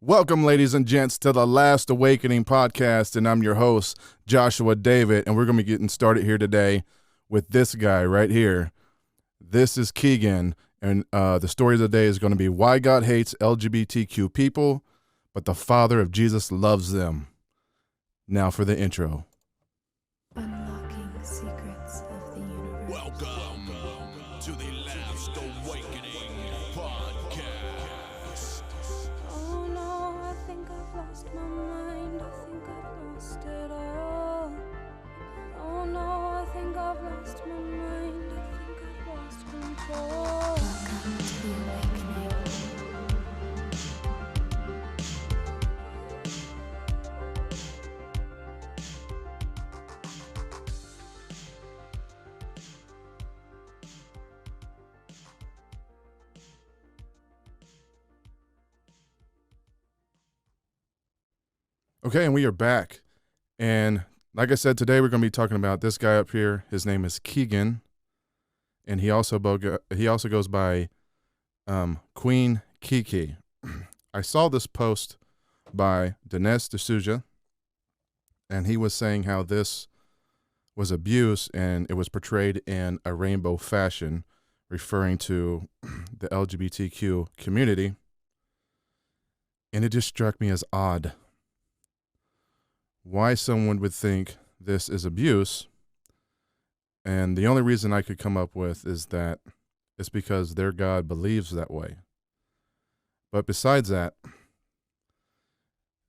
Welcome, ladies and gents, to the Last Awakening podcast, and I'm your host, Joshua David, and we're going to be getting started here today with this guy right here. This is Keegan, and the story of the day is going to be why God hates LGBTQ people, but the Father of Jesus loves them. Now for the intro. Unlocking the secrets of the universe. Welcome to the Last Awakening podcast. Oh no, I think I've lost my mind. I think I've lost it all. Oh no, I think I've lost my mind. I think I've lost control. Welcome to the awakening. Okay, and we are back. And like I said, today we're going to be talking about this guy up here. His name is Keegan, and he also goes by Queen Kiki. I saw this post by Dinesh D'Souza, and he was saying how this was abuse and it was portrayed in a rainbow fashion, referring to the LGBTQ community. And it just struck me as odd why someone would think this is abuse. And the only reason I could come up with is that it's because their God believes that way. But besides that,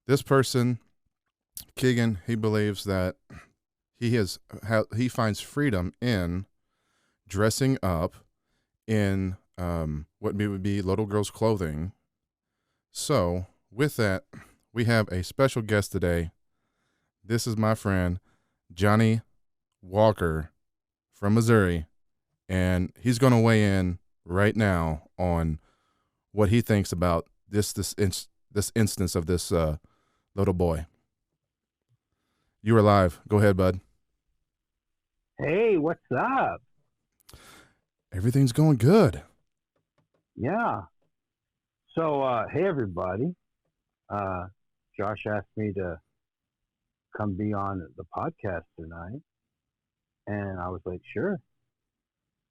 this person, Keegan, he believes that he finds freedom in dressing up in what would be little girls' clothing. So with that, we have a special guest today. This is my friend, Johnny Walker from Missouri, and he's going to weigh in right now on what he thinks about this instance of this little boy. You are live. Go ahead, bud. Hey, what's up? Everything's going good. Yeah. So, hey, everybody. Josh asked me to come be on the podcast tonight. And I was like, sure.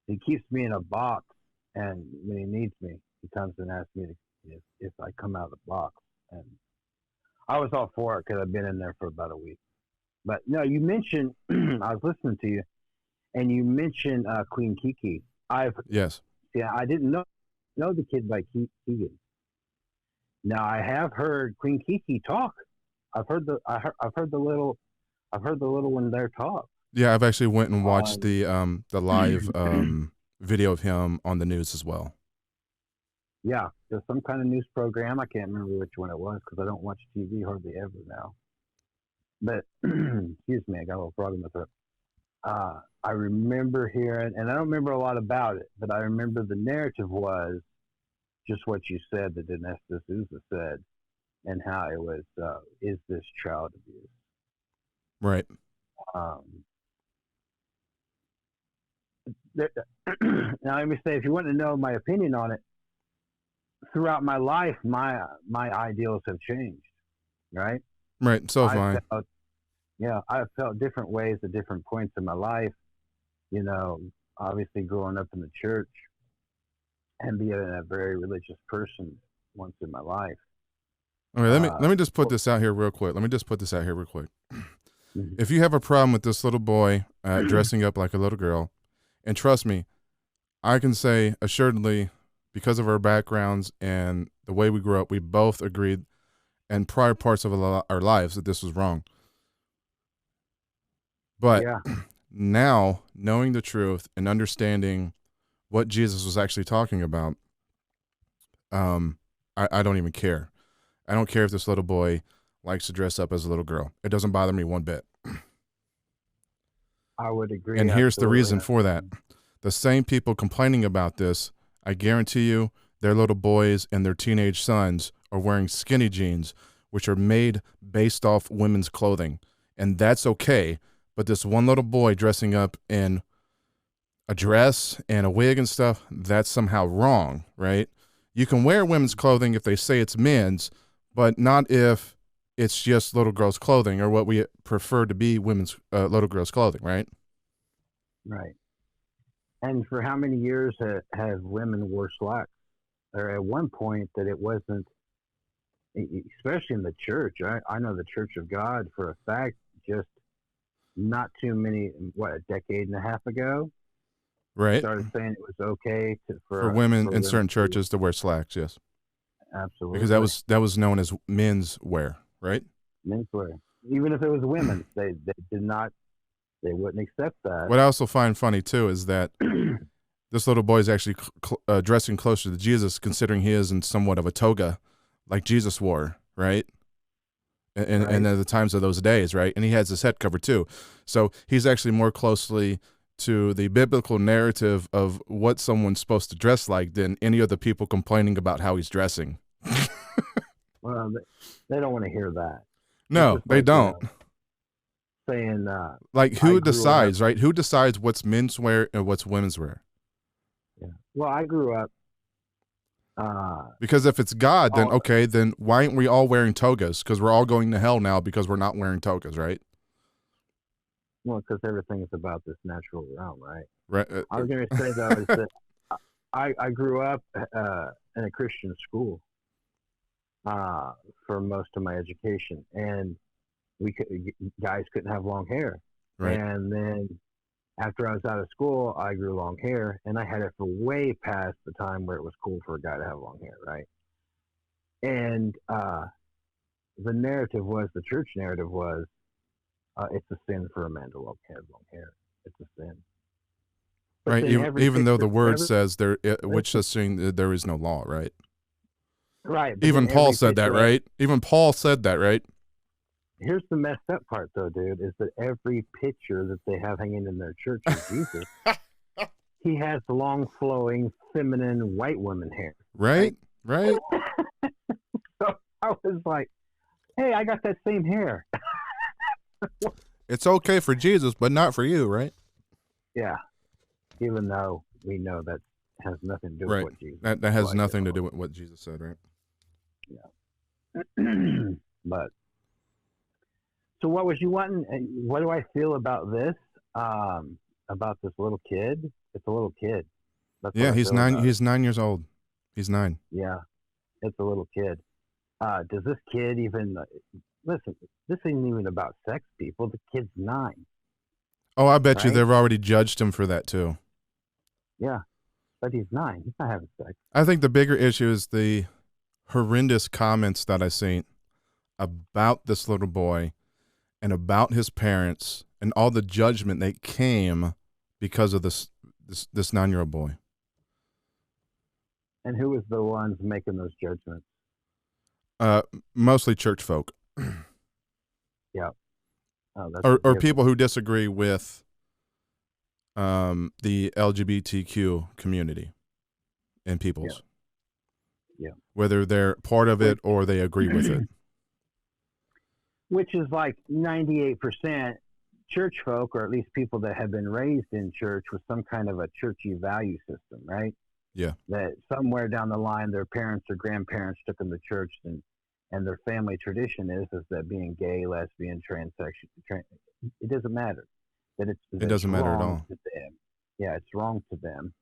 He keeps me in a box, and when he needs me, he comes and asks me if I come out of the box. And I was all for it because I've been in there for about a week. But no, you mentioned, I was listening to you, and you mentioned Queen Kiki. Yes. Yeah, I didn't know the kid by Keegan. Now I have heard Queen Kiki talk. I've heard the little one there talk. Yeah, I've actually went and watched the live video of him on the news as well. Yeah, there's some kind of news program. I can't remember which one it was because I don't watch TV hardly ever now. But excuse me, I got a little frog in my throat. I remember hearing, and I don't remember a lot about it, but I remember the narrative was just what you said, that Dinesh D'Souza said, and how it was, is this child abuse? Right. Now, let me say, if you want to know my opinion on it, throughout my life, my ideals have changed, right? Right. So have I. I've felt different ways at different points in my life. You know, obviously growing up in the church and being a very religious person once in my life. All right, let me just put this out here real quick. Mm-hmm. If you have a problem with this little boy dressing up like a little girl, and trust me, I can say assuredly, because of our backgrounds and the way we grew up, we both agreed in prior parts of our lives that this was wrong. But now, knowing the truth and understanding what Jesus was actually talking about, I don't even care. I don't care if this little boy likes to dress up as a little girl. It doesn't bother me one bit. I would agree. And here's the absolutely. reason for that. The same people complaining about this, I guarantee you, their little boys and their teenage sons are wearing skinny jeans, which are made based off women's clothing. And that's okay. But this one little boy dressing up in a dress and a wig and stuff, that's somehow wrong, right? You can wear women's clothing if they say it's men's, but not if it's just little girls' clothing or what we prefer to be women's little girls' clothing, right? Right. And for how many years have women wore slacks? Or at one point that it wasn't, especially in the church. I know the Church of God for a fact, just not too many, a decade and a half ago, Right. started saying it was okay For women for in certain women churches to wear slacks, yes. absolutely. Because that was known as men's wear, right? Menswear. Even if it was women, they did not, they wouldn't accept that. What I also find funny too is that this little boy is actually dressing closer to Jesus, considering he is in somewhat of a toga, like Jesus wore, right? And at the times of those days, right? And he has his head covered too, so he's actually more closely to the biblical narrative of what someone's supposed to dress like than any of the people complaining about how he's dressing. Well, they don't want to hear that. No, It's they like, don't. Saying, like, who decides, right? Who decides what's men's wear and what's women's wear? Yeah. Well, I grew up. Because if it's God, then okay, then why aren't we all wearing togas? Because we're all going to hell now because we're not wearing togas, right? Well, because everything is about this natural realm, right? Right. I was going to say though is that I grew up in a Christian school for most of my education, and guys couldn't have long hair. Right. And then after I was out of school, I grew long hair, and I had it for way past the time where it was cool for a guy to have long hair, right? And the narrative was, the church narrative was, it's a sin for a man to have long hair. It's a sin. But right. Even though the word says there, which says saying that there is no law, right? Right. Even Paul said that, right? Even Paul said that, right? Here's the messed up part, though, dude, is that every picture that they have hanging in their church of Jesus, he has long, flowing, feminine, white woman hair. Right? Right? So I was like, hey, I got that same hair. It's okay for Jesus, but not for you, right? Yeah. Even though we know that has nothing to do with what Jesus said. That has nothing to do with what Jesus said, right? Yeah. But so what was you wanting? What do I feel about this? About this little kid? It's a little kid. Yeah, he's 9. He's 9 years old. He's 9. Yeah, it's a little kid. Does this kid even listen? This isn't even about sex, people. The kid's 9. Oh, I bet you they've already judged him for that too. Yeah, but he's 9. He's not having sex. I think the bigger issue is the horrendous comments that I've seen about this little boy and about his parents and all the judgment that came because of this 9-year-old boy. And who was the ones making those judgments? Mostly church folk. Yeah. Oh, or people who disagree with the LGBTQ community and peoples. Yeah. Whether they're part of it or they agree with it. Which is like 98% church folk, or at least people that have been raised in church with some kind of a churchy value system, right? Yeah. That somewhere down the line, their parents or grandparents took them to church, and their family tradition is that being gay, lesbian, transsexual, it doesn't matter. It doesn't matter at all. To them. Yeah, it's wrong to them,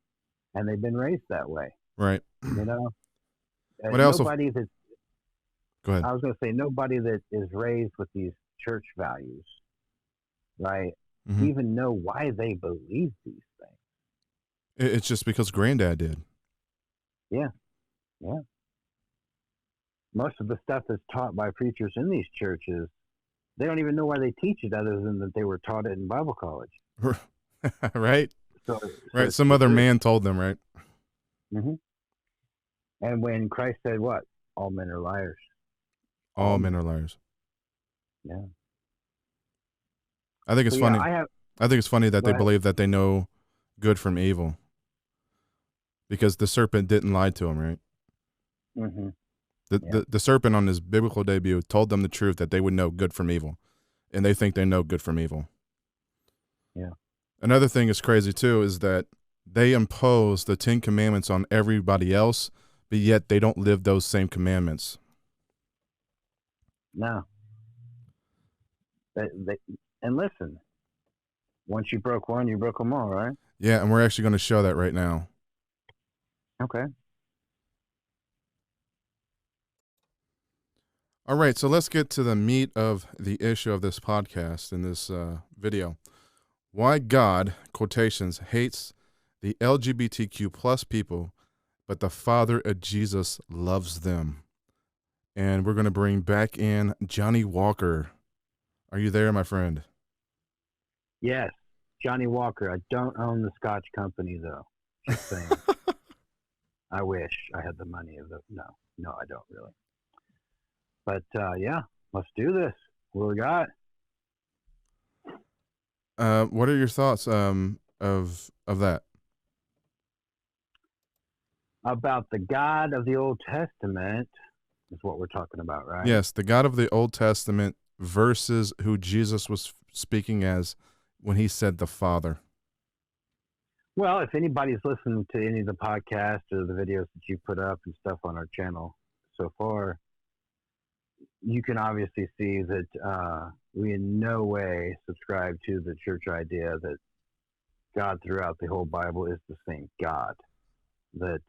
and they've been raised that way. Right. You know. But nobody that. Go ahead. I was going to say nobody that is raised with these church values, right? Mm-hmm. Even know why they believe these things. It's just because Granddad did. Yeah. Yeah. Most of the stuff that's taught by preachers in these churches, they don't even know why they teach it other than that they were taught it in Bible college. Right? So Some other man told them, right? Mm-hmm. And when Christ said what? All men are liars. All men are liars. Yeah. I think it's funny. I think it's funny that they believe that they know good from evil. Because the serpent didn't lie to him, right? Mm-hmm. The serpent on his biblical debut told them the truth that they would know good from evil. And they think they know good from evil. Yeah. Another thing is crazy too is that they impose the 10 commandments on everybody else, but yet they don't live those same commandments. No. They, and listen, once you broke one, you broke them all, right? Yeah, and we're actually going to show that right now. Okay. All right, so let's get to the meat of the issue of this podcast in this video. Why God, quotations, hates the LGBTQ plus people, but the Father of Jesus loves them. And we're going to bring back in Johnny Walker. Are you there, my friend? Yes, Johnny Walker. I don't own the Scotch company, though. Just saying. I wish I had the money. No, I don't really. But yeah, let's do this. What we got? What are your thoughts of that? About the God of the Old Testament is what we're talking about, right? Yes, the God of the Old Testament versus who Jesus was speaking as when he said the Father. Well, if anybody's listened to any of the podcasts or the videos that you put up and stuff on our channel so far, you can obviously see that we in no way subscribe to the church idea that God throughout the whole Bible is the same God. That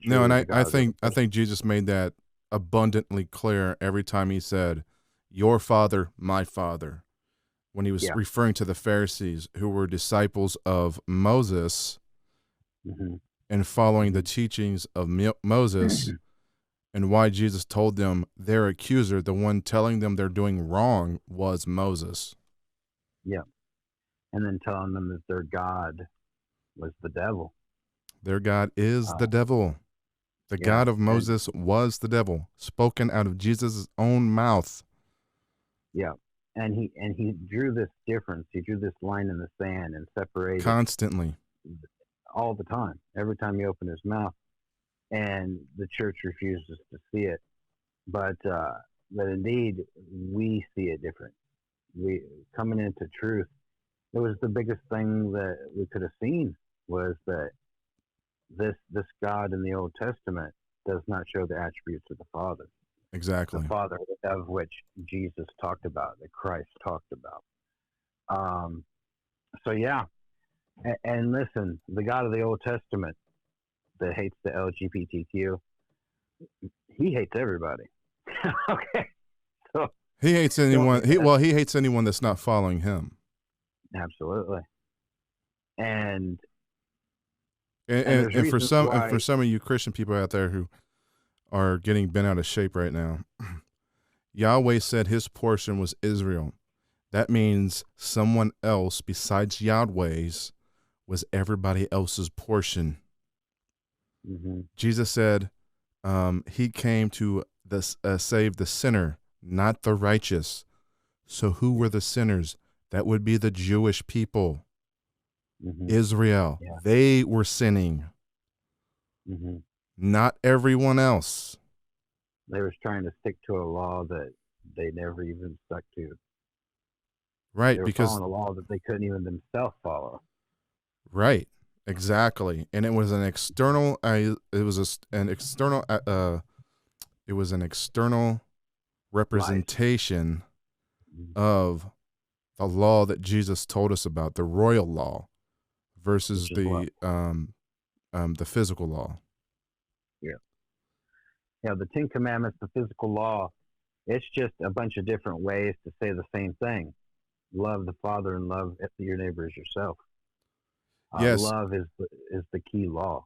No, and I think Jesus made that abundantly clear every time he said, "Your Father, my Father," when he was referring to the Pharisees who were disciples of Moses and following the teachings of Moses, and why Jesus told them their accuser, the one telling them they're doing wrong, was Moses. Yeah. And then telling them that their God was the devil. Their God is the devil. The God of Moses was the devil, spoken out of Jesus' own mouth. Yeah. And he drew this difference. He drew this line in the sand and separated constantly, all the time. Every time he opened his mouth, and the church refuses to see it. But indeed, we see it different. We coming into truth. It was the biggest thing that we could have seen was that this God in the Old Testament does not show the attributes of the Father. Exactly. The Father of which Jesus talked about, that Christ talked about. So yeah, and listen, the God of the Old Testament that hates the LGBTQ, he hates everybody. Okay, so he hates anyone. He hates anyone that's not following him. Absolutely. And for some of you Christian people out there who are getting bent out of shape right now, Yahweh said his portion was Israel. That means someone else besides Yahweh's was everybody else's portion. Jesus said he came to save the sinner, not the righteous. So who were the sinners? That would be the Jewish people. Israel. Yeah. They were sinning. Not everyone else. They were trying to stick to a law that they never even stuck to. Right, they were because following a law that they couldn't even themselves follow. Right, exactly, and it was an external. It was an external representation of the law that Jesus told us about, the royal law, versus the physical law. Yeah, the Ten Commandments, the physical law, it's just a bunch of different ways to say the same thing. Love the Father and love your neighbor as yourself. Yes. Love is the key law.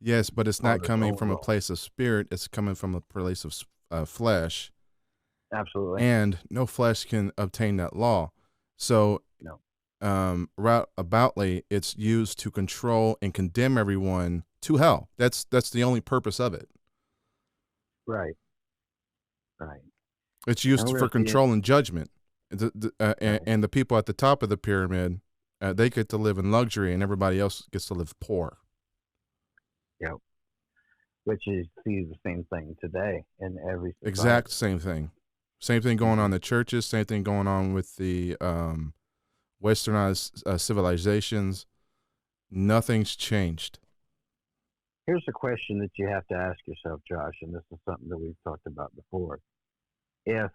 Yes, but it's not coming from a place of spirit. It's coming from a place of flesh. Absolutely. And no flesh can obtain that law. So, roundaboutly, it's used to control and condemn everyone to hell. That's the only purpose of it. Right. It's used for control and judgment. And the people at the top of the pyramid, they get to live in luxury, and everybody else gets to live poor. Yeah. Which is see the same thing today in every society. Exact same thing. Same thing going on in the churches. Same thing going on with the westernized civilizations. Nothing's changed. Here's a question that you have to ask yourself, Josh, and this is something that we've talked about before. If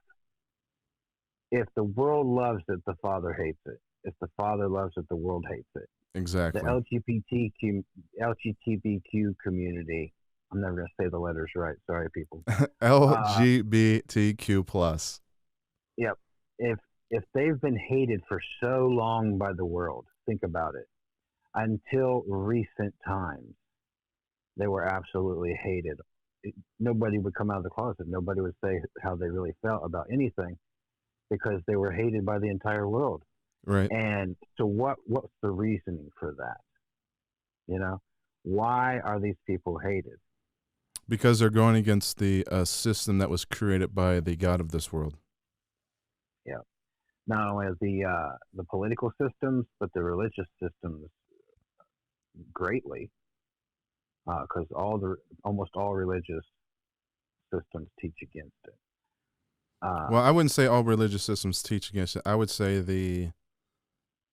if the world loves it, the Father hates it. If the Father loves it, the world hates it. The Exactly. LGBTQ community. I'm never going to say the letters right. Sorry, people. LGBTQ plus. Yep. If they've been hated for so long by the world, think about it. Until recent times, they were absolutely hated. Nobody would come out of the closet. Nobody would say how they really felt about anything because they were hated by the entire world. Right. And so what's the reasoning for that? You know, why are these people hated? Because they're going against the system that was created by the God of this world. Yeah. Not only the political systems, but the religious systems greatly, because almost all religious systems teach against it. Well, I wouldn't say all religious systems teach against it. I would say the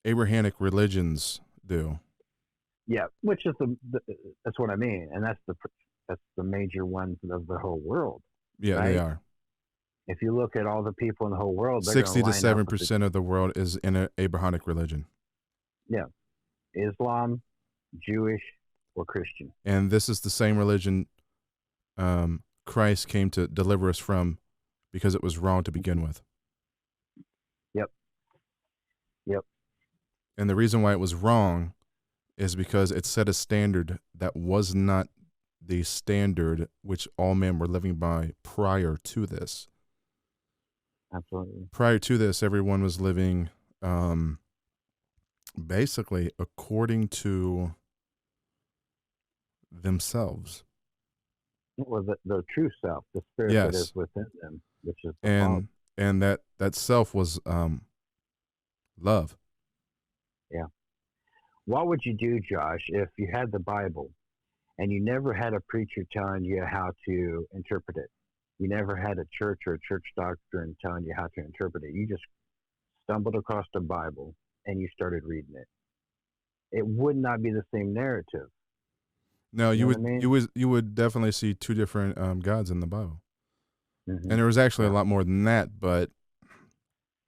Abrahamic religions do. Yeah, which is that's what I mean, and that's the major ones of the whole world. Yeah, right? they are. If you look at all the people in the whole world, they're 60 to going to line up 7% of the world is in an Abrahamic religion. Yeah, Islam, Jewish, or Christian. And this is the same religion Christ came to deliver us from because it was wrong to begin with. Yep. And the reason why it was wrong is because it set a standard that was not the standard which all men were living by prior to this. Absolutely. Prior to this, everyone was living basically according to themselves. Well, the true self, the spirit Yes. that is within them, which is the Father. And that self was love. Yeah. What would you do, Josh, if you had the Bible and you never had a preacher telling you how to interpret it? You never had a church or a church doctrine telling you how to interpret it. You just stumbled across the Bible and you started reading it. It would not be the same narrative. No, You know you what would I mean? you would definitely see two different gods in the Bible. Mm-hmm. And there was actually Yeah. a lot more than that, but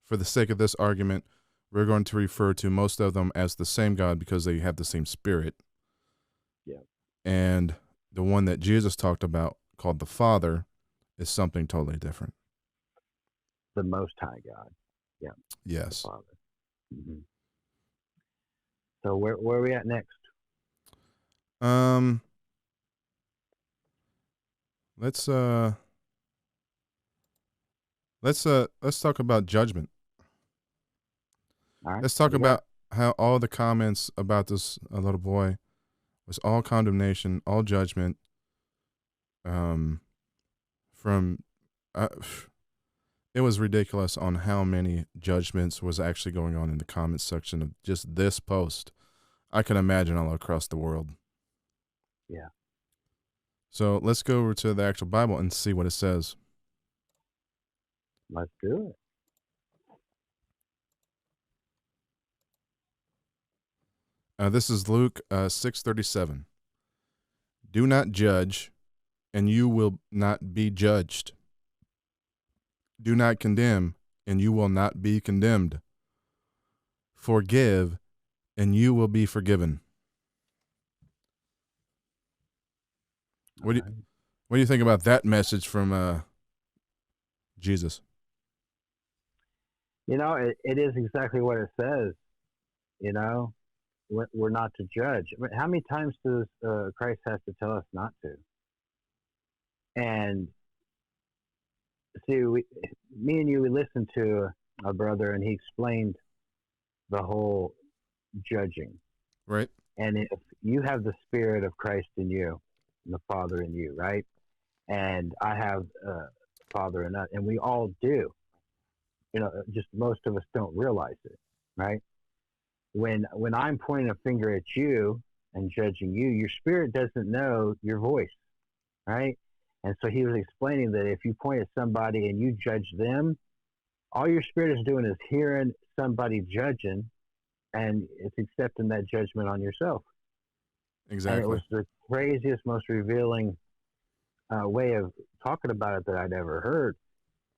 for the sake of this argument, we're going to refer to most of them as the same God because they have the same spirit. Yeah. And the one that Jesus talked about, called the Father, is something totally different. The Most High God. Yeah. Yes. The Father. Mm-hmm. So where are we at next? Let's talk about judgment. All right. Let's talk What do you got? about how all the comments about this little boy was all condemnation, all judgment. From it was ridiculous on how many judgments was actually going on in the comments section of just this post. I can imagine all across the world. Yeah. So let's go over to the actual Bible and see what it says. Let's do it. This is Luke 6:37. Do not judge, and you will not be judged. Do not condemn, and you will not be condemned. Forgive, and you will be forgiven. What do you think about that message from Jesus? You know, it is exactly what it says. You know, we're not to judge. I mean, how many times does Christ have to tell us not to? And see, me and you, we listened to a brother, and he explained the whole judging. Right. And if you have the Spirit of Christ in you, and the Father in you, right? And I have Father in us, and we all do. You know, just most of us don't realize it, right? When I'm pointing a finger at you and judging you, your spirit doesn't know your voice, right? And so he was explaining that if you point at somebody and you judge them, all your spirit is doing is hearing somebody judging, and it's accepting that judgment on yourself. Exactly. And it was the craziest, most revealing way of talking about it that I'd ever heard.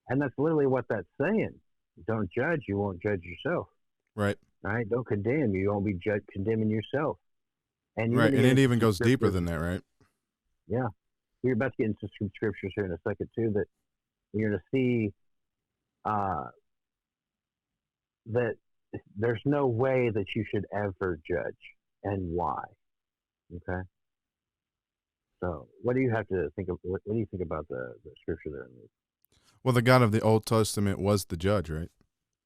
And that's literally what that's saying. Don't judge, you won't judge yourself. Right. Right? Don't condemn, you won't be condemning yourself. And you're going Right. to And get it into even some goes deeper scriptures. than that, right? Yeah, we're about to get into some scriptures here in a second too. That you're going to see uh, that there's no way that you should ever judge, and why. Okay. So, what do you have to think of? What do you think about the scripture there? Well, the God of the Old Testament was the judge, right?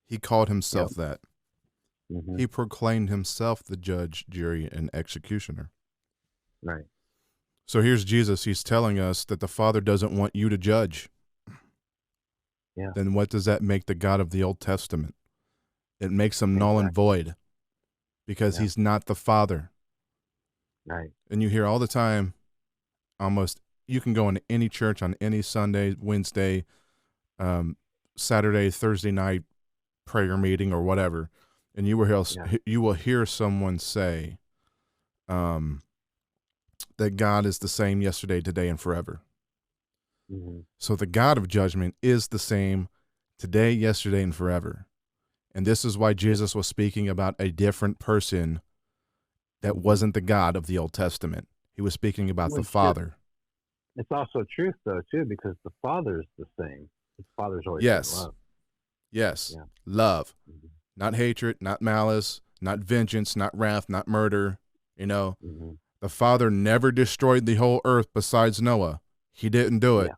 He called Yep. himself that. Hmm. He proclaimed himself the judge, jury, and executioner. Right. So here's Jesus. He's telling us that the Father doesn't want you to judge. Yeah. Then what does that make the God of the Old Testament? It makes him null and Exactly. void because Yeah. he's not the Father. Right. And you hear all the time, almost, you can go into any church on any Sunday, Wednesday, Saturday, Thursday night prayer meeting or whatever, and Yeah. you will hear someone say that God is the same yesterday, today, and forever. Hmm. So the God of judgment is the same today, yesterday, and forever. And this is why Jesus was speaking about a different person that Hmm. wasn't the God of the Old Testament. He was speaking about the Well, it's Father. it's also truth though too, because the Father's the same. The Father's always been Yes. love. Yes. Yeah. Love. Hmm. Not hatred, not malice, not vengeance, not wrath, not murder. Hmm. The Father never destroyed the whole earth besides Noah. He didn't do it. Yeah.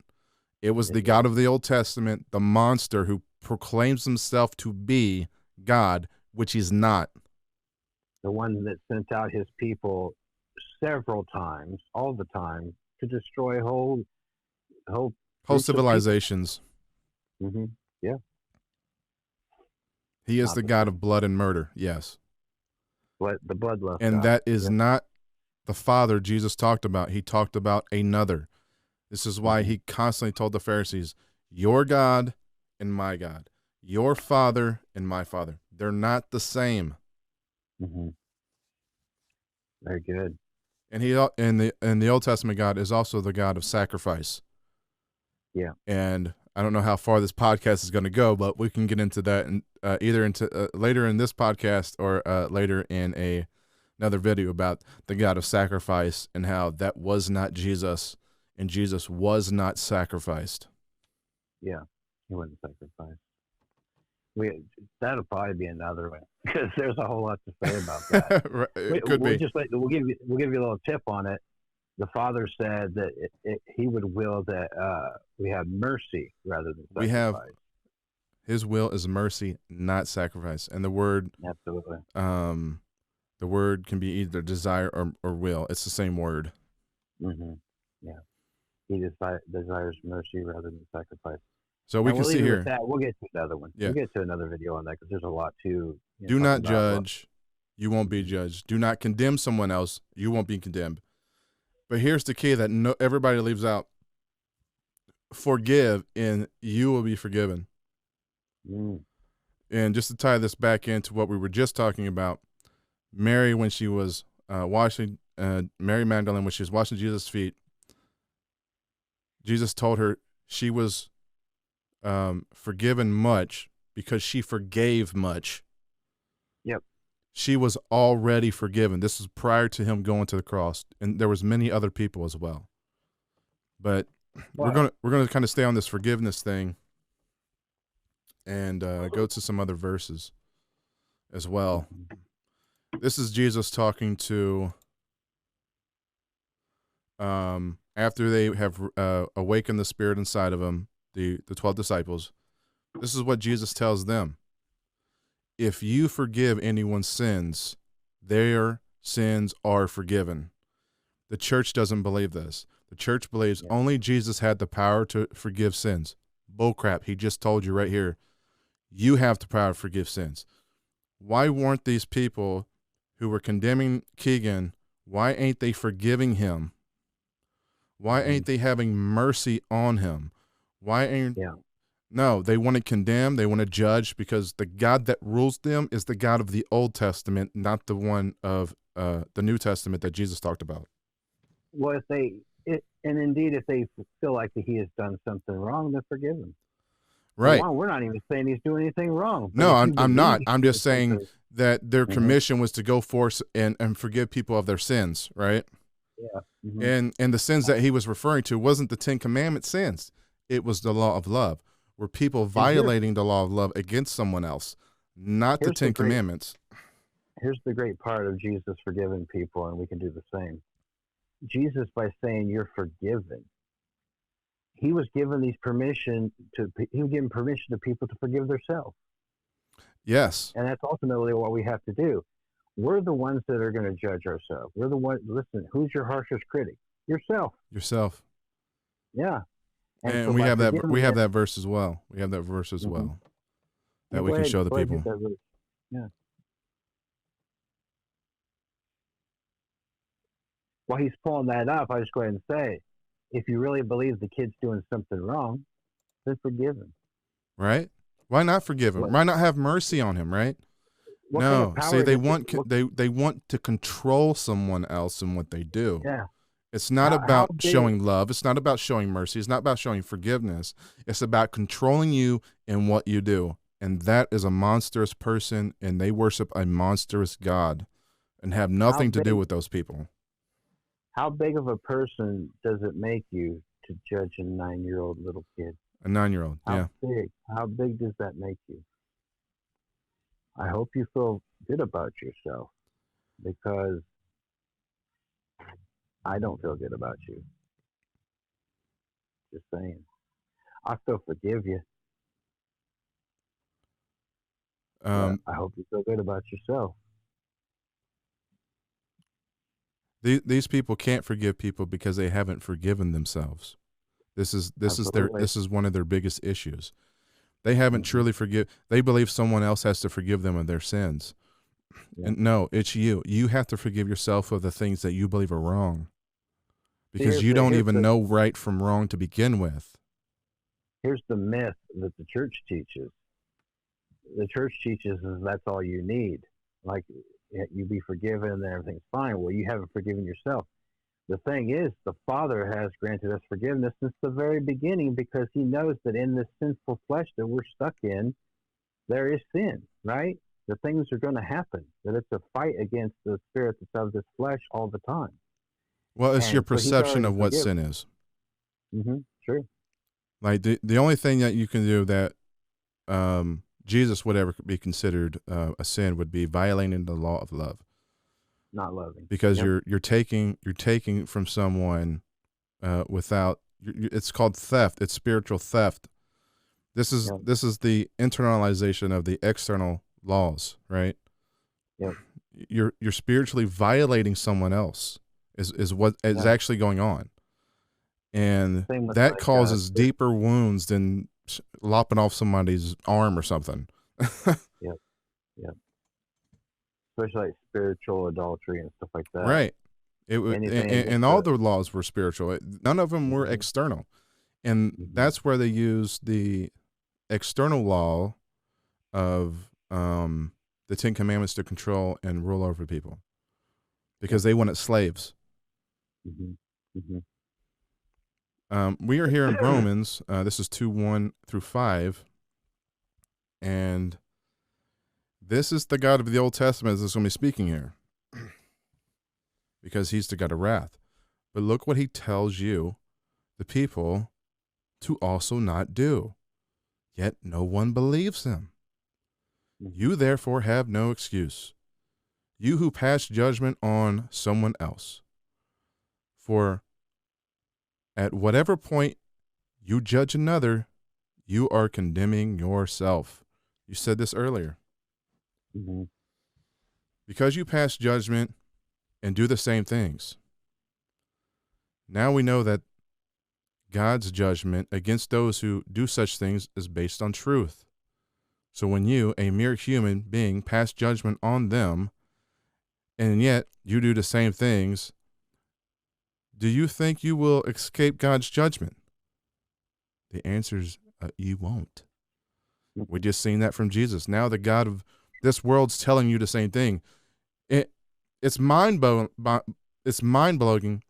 It was the Didn't God do of the Old Testament, the monster who proclaims himself to be God, which he's not. the one that sent out his people several times, all the time, to destroy whole Whole groups of people. civilizations. Hmm. Yeah. He is Not the the God same. of blood and murder, yes. But the bloodlust And God. that is Yep. not the Father Jesus talked about. He talked about another. This is why Hmm. he constantly told the Pharisees, your God and my God, your Father and my Father. They're not the same. Hmm. Very good. And he in the Old Testament God is also the God of sacrifice. Yeah. And I don't know how far this podcast is going to go, but we can get into that and either into later in this podcast or later in another video about the God of sacrifice and how that was not Jesus, and Jesus was not sacrificed. Yeah. He wasn't sacrificed. We That'll probably be another one because there's a whole lot to say about that. It could be. We'll give you a little tip on it. The Father said that He would will that we have mercy rather than We have sacrifice. His will is mercy, not sacrifice, and Absolutely. the word can be either desire or will. It's the same word. Hmm. Yeah. He desires mercy rather than sacrifice. So we And can we'll leave see it with here. that. We'll get to another one. Yeah. We'll get to another video on that because there's a lot to Do talking not about love. judge. You won't be judged. Do not condemn someone else. You won't be condemned. But here's the key that everybody leaves out. Forgive and you will be forgiven. Mm. And just to tie this back into what we were just talking about, Mary, when she was Mary Magdalene, when she was washing Jesus' feet, Jesus told her she was forgiven much because she forgave much. Yep. She was already forgiven. This was prior to him going to the cross, and there was many other people as well. But we're gonna kind of stay on this forgiveness thing and go to some other verses as well. This is Jesus talking to after they have awakened the spirit inside of him, the 12 disciples. This is what Jesus tells them. If you forgive anyone's sins, their sins are forgiven. The church doesn't believe this. The church believes only Jesus had the power to forgive sins. Bullcrap. He just told you right here, you have the power to forgive sins. Why weren't these people who were condemning Keegan, why ain't they forgiving him? Why ain't they having mercy on him? Why ain't No, they want to condemn, they want to judge, because the God that rules them is the God of the Old Testament, not the one of the New Testament that Jesus talked about. Well, and indeed, if they feel like he has done something wrong, then forgive him. Right. One, we're not even saying he's doing anything wrong. But No, if you I'm believe not. he's I'm doing just saying something- that their Mhm. commission was to go forth and forgive people of their sins, right? Yeah. Mhm. And the sins that he was referring to wasn't the 10 commandment sins. It was the law of love, where people here's- violating the law of love against someone else, not the Here's the 10 great- commandments. Here's the great part of Jesus forgiving people, and we can do the same. Jesus, by saying you're forgiven, he was giving permission to people to forgive themselves. Yes. And that's ultimately what we have to do. We're the ones that are going to judge ourselves. We're the ones, listen, who's your harshest critic? Yourself. Yourself. Yeah. And so we by have that forgiving we have them- that verse as well. We have that verse as Mhm. well that Yeah, we go can ahead- show the go ahead, people. hit that verse. Yeah. While he's pulling that up, I just go ahead and say, if you really believe the kid's doing something wrong, then forgive him. Right? Why not forgive him? What- Why not have mercy on him, right? What kind No. of power See, they does it- want what- they want to control someone else in what they do. Yeah. It's not How about big- showing love. It's not about showing mercy. It's not about showing forgiveness. It's about controlling you in what you do. And that is a monstrous person, and they worship a monstrous God and have nothing to do big- with those people. How big of a person does it make you to judge a 9-year-old little kid? A 9-year-old. How Yeah. big? How big does that make you? I hope you feel good about yourself, because I don't feel good about you. Just saying. I still forgive you. But I hope you feel good about yourself. These people can't forgive people because they haven't forgiven themselves. This is Absolutely. this is one of their biggest issues. They haven't Mhm. truly they believe someone else has to forgive them of their sins. Yeah. And no, it's you. You have to forgive yourself of the things that you believe are wrong. Because here's you don't here's even know right from wrong to begin with. Here's the myth that the church teaches. The church teaches is that's all you need. Like, you be forgiven and everything's fine. Well, you haven't forgiven yourself. The thing is, the Father has granted us forgiveness since the very beginning, because he knows that in this sinful flesh that we're stuck in, there is sin, right? The things are going to happen, that it's a fight against the spirit that's of this flesh all the time. Well, it's And your so he's perception already of what forgiven. sin is. True. Like the only thing that you can do that Jesus would ever be considered a sin would be violating the law of love. Not loving. Because Yep. you're taking from someone without it's called theft. It's spiritual theft. This is Yep. this is the internalization of the external laws, right? Yep. You're spiritually violating someone else is what is Yeah. actually going on, and Same with, that like, causes deeper wounds than lopping off somebody's arm or something. especially like spiritual adultery and stuff like that. Right. It would, Anything and against all the- the laws were spiritual. None of them were Mhm. external, and Mhm. that's where they use the external law of the 10 Commandments to control and rule over people, because they wanted slaves. Mhm. Mhm. We are here in Romans. This is 2:1 through 5, and this is the God of the Old Testament that's going to be speaking here, because he's the God of wrath. But look what he tells you, the people, to also not do. Yet no one believes him. Mhm. You therefore have no excuse, you who pass judgment on someone else. For at whatever point you judge another, you are condemning yourself. You said this earlier. Mhm. Because you pass judgment and do the same things. Now we know that God's judgment against those who do such things is based on truth. So when you, a mere human being, pass judgment on them, and yet you do the same things, do you think you will escape God's judgment? The answer is you won't. We just seen that from Jesus. Now the God of this world's telling you the same thing. It's mind-blowing. It's mind-blowing.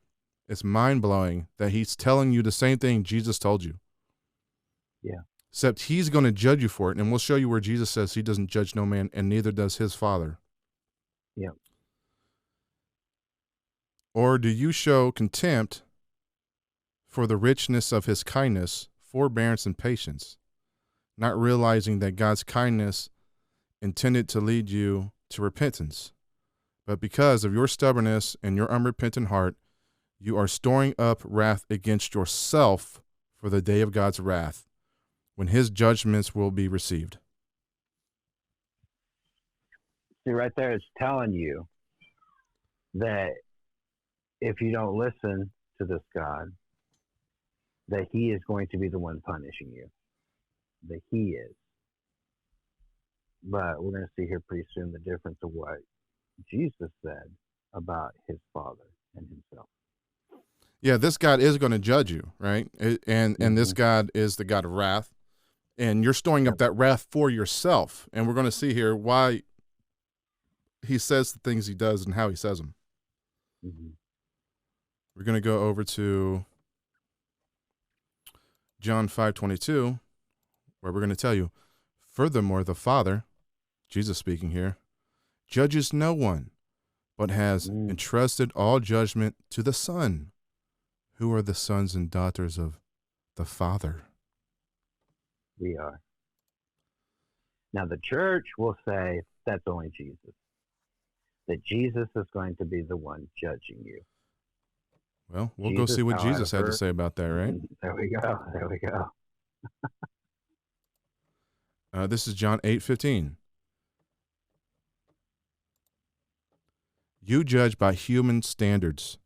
It's mind-blowing that he's telling you the same thing Jesus told you. Yeah. except he's going to judge you for it. And we'll show you where Jesus says he doesn't judge no man, and neither does his Father. Yeah. Or do you show contempt for the richness of his kindness, forbearance, and patience, not realizing that God's kindness intended to lead you to repentance? But because of your stubbornness and your unrepentant heart, you are storing up wrath against yourself for the day of God's wrath, when his judgments will be received. See, right there, it's telling you that if you don't listen to this God, that he is going to be the one punishing you. That he is. But we're going to see here pretty soon the difference of what Jesus said about his Father and himself. Yeah, this God is going to judge you, right? And this God is the God of wrath. And you're storing up that wrath for yourself. And we're going to see here why he says the things he does and how he says them. Mm-hmm. We're going to go over to John 5:22, where we're going to tell you, furthermore, the Father, Jesus speaking here, judges no one, but has entrusted all judgment to the Son. Who are the sons and daughters of the Father? We are. Now, the church will say that's only Jesus. That Jesus is going to be the one judging you. Well, we'll go see what Jesus had to say about that, right? There we go. There we go. This is John 8:15. You judge by human standards.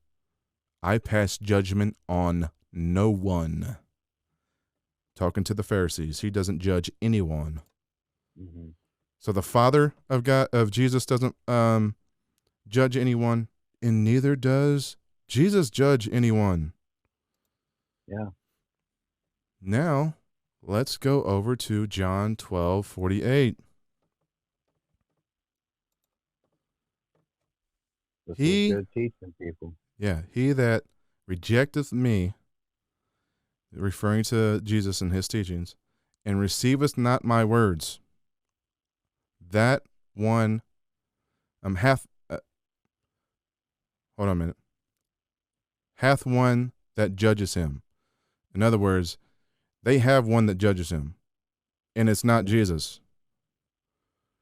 I pass judgment on no one. Talking to the Pharisees, he doesn't judge anyone. Mm-hmm. So the Father of Jesus doesn't judge anyone, and neither does Jesus judge anyone. Yeah. Now, let's go over to John 12:48. This is good teaching, people. Yeah, he that rejecteth me, referring to Jesus and his teachings, and receiveth not my words, that one hath hold on a minute. Hath one that judges him. In other words, they have one that judges him, and it's not Jesus.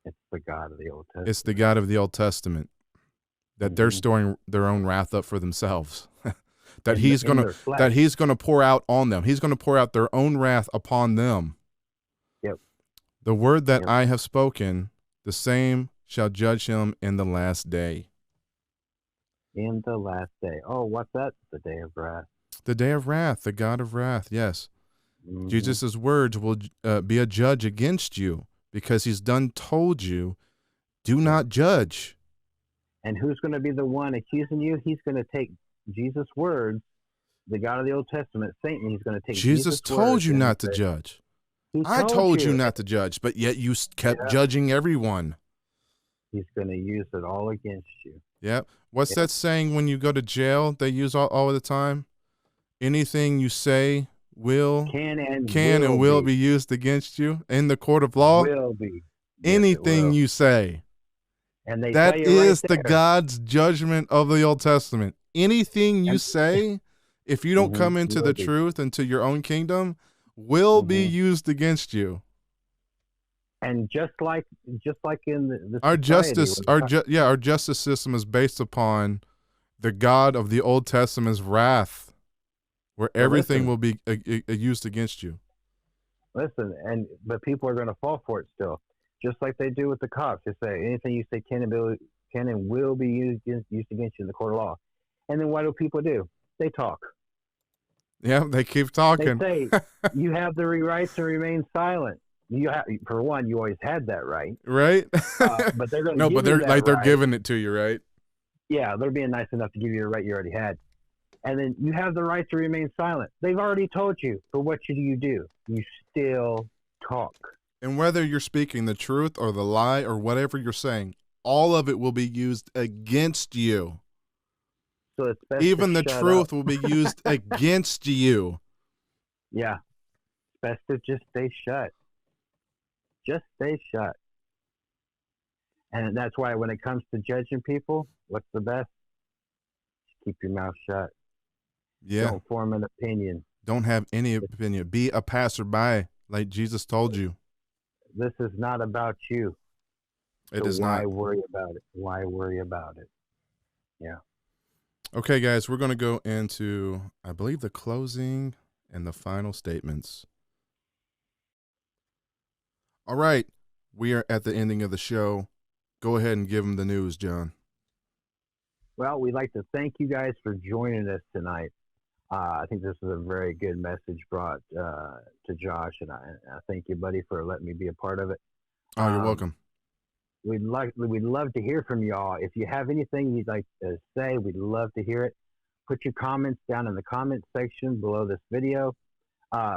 It's the God of the Old Testament. It's the God of the Old Testament. That they're storing their own wrath up for themselves. that he's gonna pour out on them. He's gonna pour out their own wrath upon them. Yep. The word that I have spoken, the same shall judge him in the last day. In the last day. Oh, what's that? The day of wrath. The day of wrath, the God of wrath, yes. Mm-hmm. Jesus' words will be a judge against you, because he's done told you, do not judge. And who's going to be the one accusing you? He's going to take Jesus' words, the God of the Old Testament, Satan. He's going to take Jesus told you not to judge. I told you not to judge, but yet you kept judging everyone. He's going to use it all against you. Yeah. What's that saying when you go to jail they use all the time? Anything you say can and will be used against you in the court of law. Will be. Anything you say. And that is the God's judgment of the Old Testament. Anything you say, if you don't come into the truth, into your own kingdom, will be used against you. And just like in our justice system is based upon the God of the Old Testament's wrath, where everything will be used against you. Listen, but people are going to fall for it still. Just like they do with the cops. They say anything you say can and will be used against you in the court of law. And then what do people do? They talk. Yeah, they keep talking. They say, you have the right to remain silent. For one, you always had that right. Right? But they're going to they're giving it to you, right? Yeah, they're being nice enough to give you a right you already had. And then you have the right to remain silent. They've already told you. But what do? You still talk. And whether you're speaking the truth or the lie or whatever you're saying, all of it will be used against you. So it's best even the truth will be used against you. Yeah. best to just stay shut. Just stay shut. And that's why when it comes to judging people, what's the best? Keep your mouth shut. Yeah. Don't form an opinion. Don't have any opinion. Be a passerby, like Jesus told you. This is not about you. It So is why not. worry about it? Why worry about it? Yeah. Okay, guys, we're going to go into, I believe, the closing and the final statements. All right. We are at the ending of the show. Go ahead and give them the news, John. Well, we'd like to thank you guys for joining us tonight. I think this is a very good message brought to Josh, and I thank you, buddy, for letting me be a part of it. Oh, you're welcome. We'd love to hear from y'all. If you have anything you'd like to say, we'd love to hear it. Put your comments down in the comment section below this video.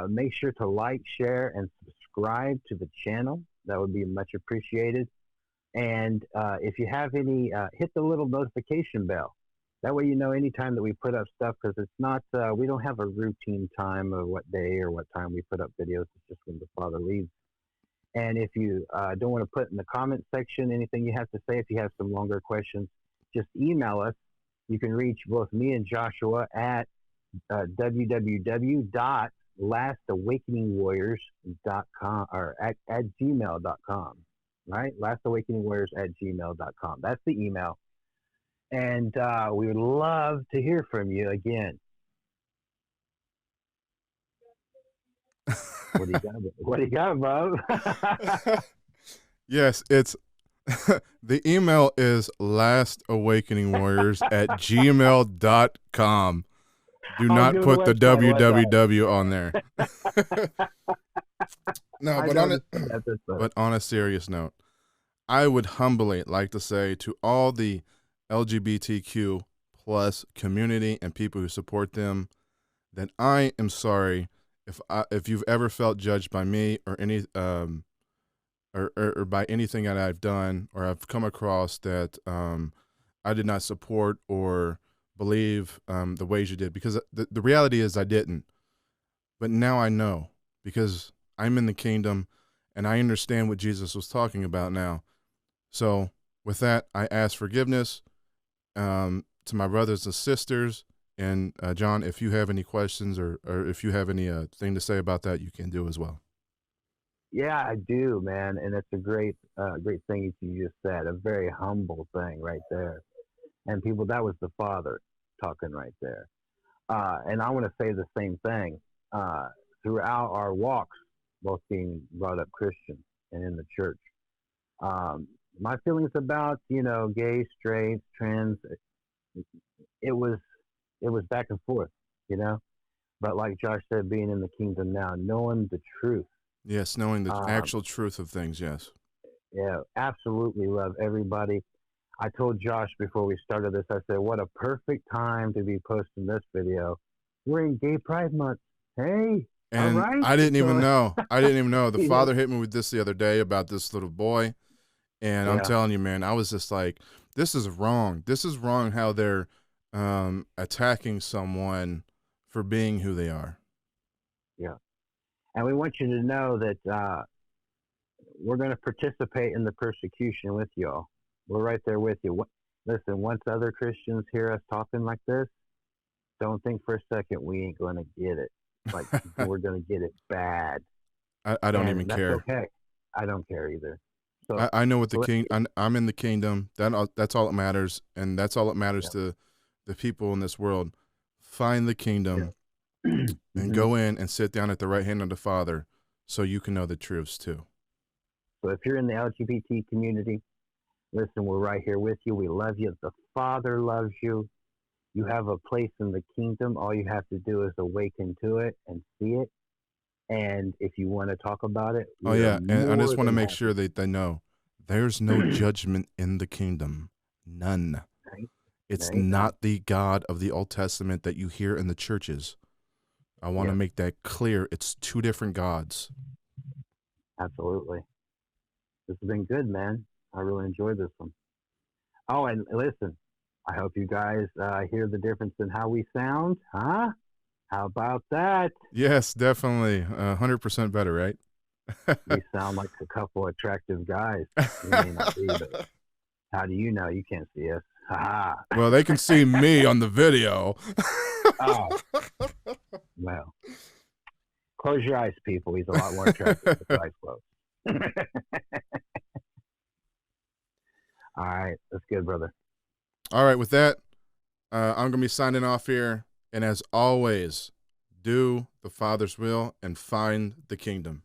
Make sure to like, share, and subscribe to the channel. That would be much appreciated. And if you have any, hit the little notification bell. That way you know anytime that we put up stuff, because it's not, we don't have a routine time of what day or what time we put up videos. It's just when the Father leads. And if you don't want to put in the comment section anything you have to say, if you have some longer questions, just email us. You can reach both me and Joshua at www.lastawakeningwarriors.com or at gmail.com, right? Lastawakeningwarriors@gmail.com. That's the email. And we would love to hear from you again. What do you got? What do you got, Bob? Yes, it's the email is lastawakeningwarriors@gmail.com. Do not put the www on there. No, but on a serious note, I would humbly like to say to all the LGBTQ plus community and people who support them that I am sorry if you've ever felt judged by me or any or by anything that I've done or I've come across that I did not support or believe the ways you did, because the reality is I didn't. But now I know, because I'm in the kingdom and I understand what Jesus was talking about now. So with that, I ask forgiveness to my brothers and sisters. And John, if you have any questions or if you have any thing to say about that, you can do as well. Yeah, I do, man. And it's a great thing you just said, a very humble thing right there. And people, that was the Father talking right there. And I want to say the same thing. Throughout our walks, both being brought up Christian and in the church, my feelings about, gay, straight, trans, it was back and forth, But like Josh said, being in the kingdom now, knowing the truth. Yes, knowing the actual truth of things, yes. Yeah, absolutely love everybody. I told Josh before we started this, I said, what a perfect time to be posting this video. We're in Gay Pride Month. Hey, and all right. I didn't even know. The Father hit me with this the other day about this little boy. And I'm telling you, man, I was just like, this is wrong. This is wrong how they're attacking someone for being who they are. Yeah. And we want you to know that we're going to participate in the persecution with y'all. We're right there with you. Listen, once other Christians hear us talking like this, don't think for a second we ain't going to get it. Like, we're going to get it bad. I don't even care. Okay. I don't care either. So I know what the king. I'm in the kingdom. That's all that matters, and that's all that matters to the people in this world. Find the kingdom and go in and sit down at the right hand of the Father, so you can know the truths too. So if you're in the LGBT community, listen, we're right here with you. We love you. The Father loves you. You have a place in the kingdom. All you have to do is awaken to it and see it. And if you want to talk about it, oh yeah, and I just want to make sure that they know there's no judgment in the kingdom, none. Right. It's not the God of the Old Testament that you hear in the churches. I want to make that clear. It's two different gods. Absolutely. This has been good, man. I really enjoyed this one. Oh, and listen, I hope you guys hear the difference in how we sound, huh? How about that? Yes, definitely. 100% better, right? We sound like a couple attractive guys. We may not be, but how do you know? You can't see us. Ha Well, they can see me on the video. Oh, well. Close your eyes, people. He's a lot more attractive with his eyes closed. All right. That's good, brother. All right, with that, I'm going to be signing off here. And as always, do the Father's will and find the kingdom.